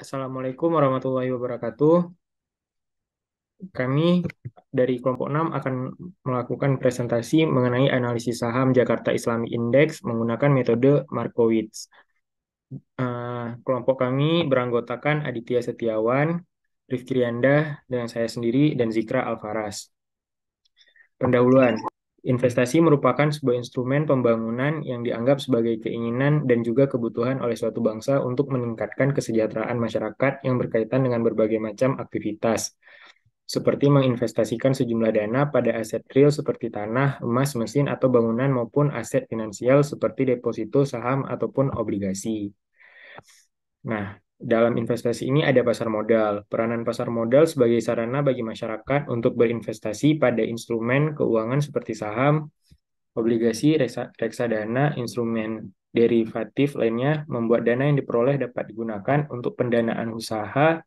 Assalamualaikum warahmatullahi wabarakatuh. Kami dari kelompok 6 akan melakukan presentasi mengenai analisis saham Jakarta Islamic Index menggunakan metode Markowitz. Kelompok kami beranggotakan Aditya Setiawan, Rifki Rianda, dengan saya sendiri, dan Zikra Alfaras. Pendahuluan. Investasi merupakan sebuah instrumen pembangunan yang dianggap sebagai keinginan dan juga kebutuhan oleh suatu bangsa untuk meningkatkan kesejahteraan masyarakat yang berkaitan dengan berbagai macam aktivitas, seperti menginvestasikan sejumlah dana pada aset real seperti tanah, emas, mesin, atau bangunan maupun aset finansial seperti deposito, saham, ataupun obligasi. Nah, dalam investasi ini ada pasar modal. Peranan pasar modal sebagai sarana bagi masyarakat untuk berinvestasi pada instrumen keuangan seperti saham, obligasi, reksadana, instrumen derivatif lainnya membuat dana yang diperoleh dapat digunakan untuk pendanaan usaha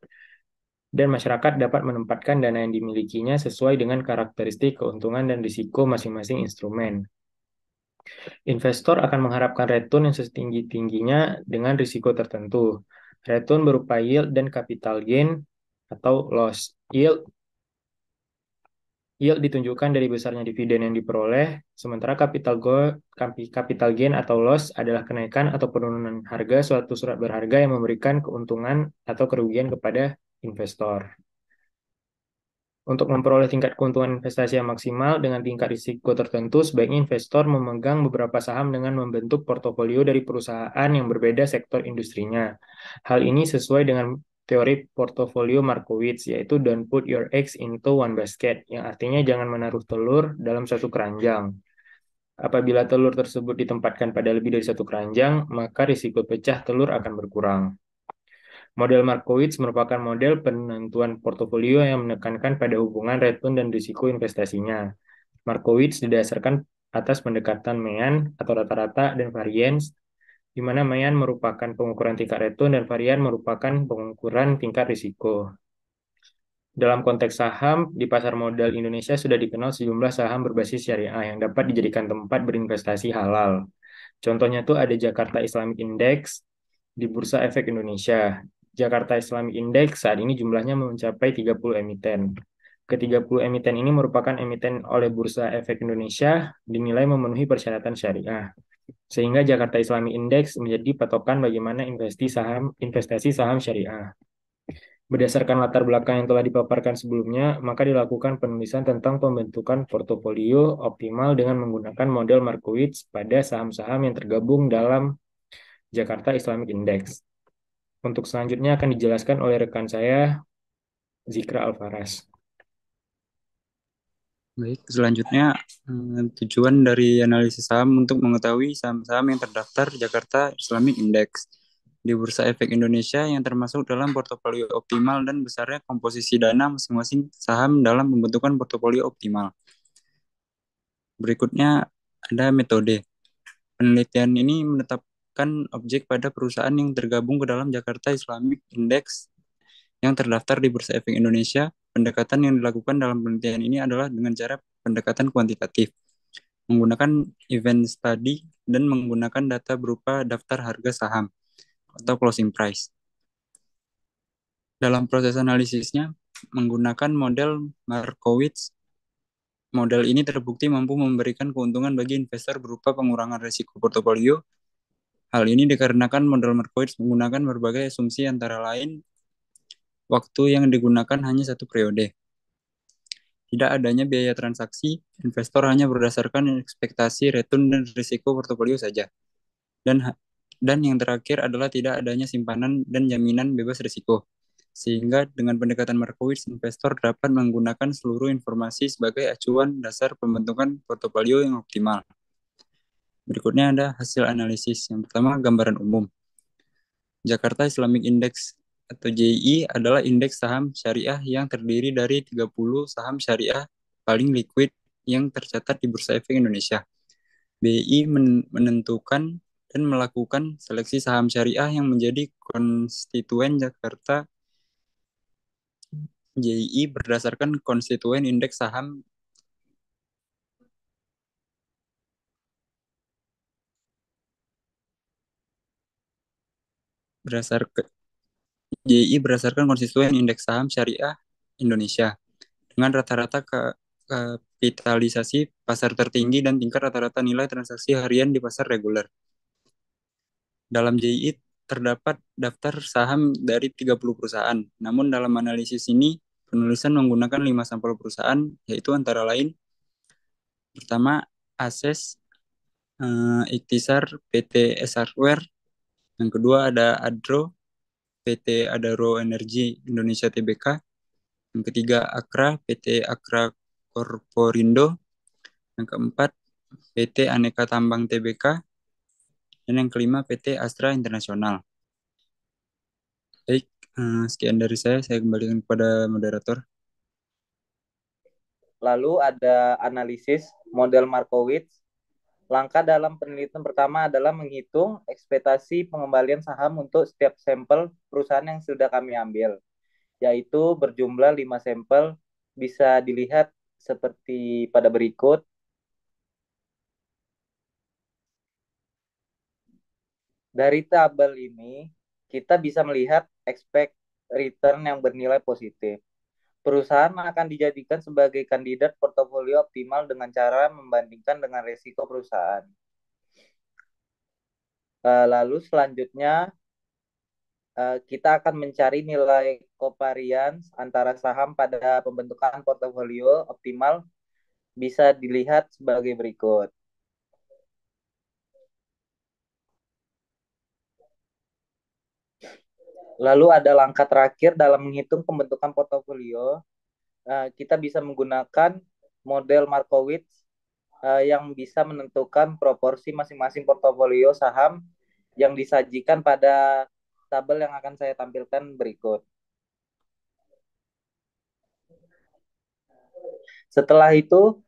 dan masyarakat dapat menempatkan dana yang dimilikinya sesuai dengan karakteristik keuntungan dan risiko masing-masing instrumen. Investor akan mengharapkan return yang setinggi-tingginya dengan risiko tertentu. Return berupa yield dan capital gain atau loss. Yield ditunjukkan dari besarnya dividen yang diperoleh, sementara capital gain atau loss adalah kenaikan atau penurunan harga suatu surat berharga yang memberikan keuntungan atau kerugian kepada investor. Untuk memperoleh tingkat keuntungan investasi yang maksimal dengan tingkat risiko tertentu, sebaiknya investor memegang beberapa saham dengan membentuk portofolio dari perusahaan yang berbeda sektor industrinya. Hal ini sesuai dengan teori portofolio Markowitz, yaitu don't put your eggs into one basket, yang artinya jangan menaruh telur dalam satu keranjang. Apabila telur tersebut ditempatkan pada lebih dari satu keranjang, maka risiko pecah telur akan berkurang. Model Markowitz merupakan model penentuan portofolio yang menekankan pada hubungan return dan risiko investasinya. Markowitz didasarkan atas pendekatan Mayan atau rata-rata dan variance, di mana Mayan merupakan pengukuran tingkat return dan varian merupakan pengukuran tingkat risiko. Dalam konteks saham, di pasar modal Indonesia sudah dikenal sejumlah saham berbasis syariah yang dapat dijadikan tempat berinvestasi halal. Contohnya tuh ada Jakarta Islamic Index di Bursa Efek Indonesia. Jakarta Islamic Index saat ini jumlahnya mencapai 30 emiten. Ke-30 emiten ini merupakan emiten oleh Bursa Efek Indonesia dinilai memenuhi persyaratan syariah. Sehingga Jakarta Islamic Index menjadi patokan bagaimana investasi saham syariah. Berdasarkan latar belakang yang telah dipaparkan sebelumnya, maka dilakukan penulisan tentang pembentukan portofolio optimal dengan menggunakan model Markowitz pada saham-saham yang tergabung dalam Jakarta Islamic Index. Untuk selanjutnya akan dijelaskan oleh rekan saya, Zikra Alfaras. Baik, selanjutnya tujuan dari analisis saham untuk mengetahui saham-saham yang terdaftar Jakarta Islamic Index di Bursa Efek Indonesia yang termasuk dalam portofolio optimal dan besarnya komposisi dana masing-masing saham dalam pembentukan portofolio optimal. Berikutnya ada metode. Penelitian ini menetapkan objek pada perusahaan yang tergabung ke dalam Jakarta Islamic Index yang terdaftar di Bursa Efek Indonesia. Pendekatan yang dilakukan dalam penelitian ini adalah dengan cara pendekatan kuantitatif, menggunakan event study, dan menggunakan data berupa daftar harga saham atau closing price. Dalam proses analisisnya, menggunakan model Markowitz, model ini terbukti mampu memberikan keuntungan bagi investor berupa pengurangan risiko portofolio. Hal ini dikarenakan model Markowitz menggunakan berbagai asumsi antara lain waktu yang digunakan hanya satu periode. Tidak adanya biaya transaksi, investor hanya berdasarkan ekspektasi return dan risiko portofolio saja. Dan dan yang terakhir adalah tidak adanya simpanan dan jaminan bebas risiko. Sehingga dengan pendekatan Markowitz, investor dapat menggunakan seluruh informasi sebagai acuan dasar pembentukan portofolio yang optimal. Berikutnya ada hasil analisis. Yang pertama, gambaran umum. Jakarta Islamic Index atau JI adalah indeks saham syariah yang terdiri dari 30 saham syariah paling liquid yang tercatat di Bursa Efek Indonesia. BI menentukan dan melakukan seleksi saham syariah yang menjadi konstituen Jakarta JI berdasarkan konstituen indeks saham berdasarkan JI berdasarkan konstituen indeks saham syariah Indonesia dengan rata-rata kapitalisasi pasar tertinggi dan tingkat rata-rata nilai transaksi harian di pasar reguler. Dalam JI terdapat daftar saham dari 30 perusahaan. Namun dalam analisis ini penulisan menggunakan 5 sampel perusahaan, yaitu antara lain pertama Ases, Iktisar, PT S Hardware. Yang kedua ada Adro, PT Adaro Energi Indonesia Tbk. Yang ketiga Akra, PT Akra Korporindo. Yang keempat PT Aneka Tambang Tbk. Dan yang kelima PT Astra Internasional. Baik, sekian dari saya kembalikan kepada moderator. Lalu ada analisis model Markowitz. Langkah dalam penelitian pertama adalah menghitung ekspektasi pengembalian saham untuk setiap sampel perusahaan yang sudah kami ambil, yaitu berjumlah 5 sampel, bisa dilihat seperti pada berikut. Dari tabel ini, kita bisa melihat expect return yang bernilai positif. Perusahaan akan dijadikan sebagai kandidat portofolio optimal dengan cara membandingkan dengan risiko perusahaan. Lalu selanjutnya kita akan mencari nilai covariance antara saham pada pembentukan portofolio optimal, bisa dilihat sebagai berikut. Lalu ada langkah terakhir dalam menghitung pembentukan portofolio. Kita bisa menggunakan model Markowitz yang bisa menentukan proporsi masing-masing portofolio saham yang disajikan pada tabel yang akan saya tampilkan berikut. Setelah itu,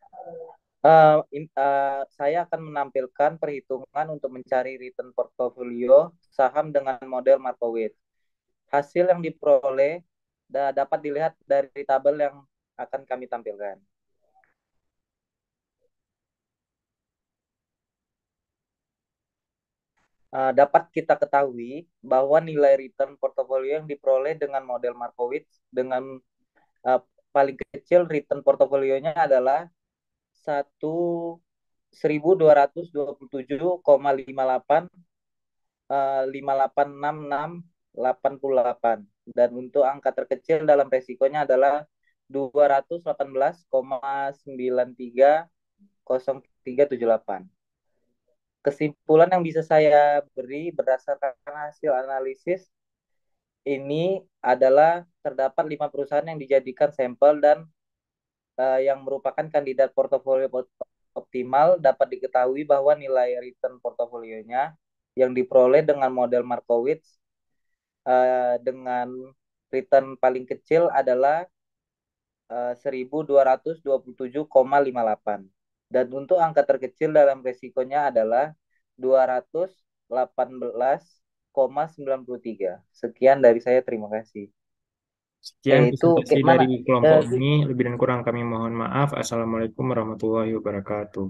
saya akan menampilkan perhitungan untuk mencari return portofolio saham dengan model Markowitz. Hasil yang diperoleh dapat dilihat dari tabel yang akan kami tampilkan. Dapat kita ketahui bahwa nilai return portofolio yang diperoleh dengan model Markowitz dengan paling kecil return portofolionya adalah 1.227,58 5866,88, dan untuk angka terkecil dalam resikonya adalah 218,930378. Kesimpulan yang bisa saya beri berdasarkan hasil analisis ini adalah terdapat 5 perusahaan yang dijadikan sampel dan yang merupakan kandidat portofolio optimal. Dapat diketahui bahwa nilai return portofolionya yang diperoleh dengan model Markowitz dengan return paling kecil adalah 1.227,58, dan untuk angka terkecil dalam resikonya adalah 218,93. Sekian dari saya, terima kasih. Sekian Itu presentasi mana? dari kelompok ini. Lebih dan kurang kami mohon maaf. Assalamualaikum warahmatullahi wabarakatuh.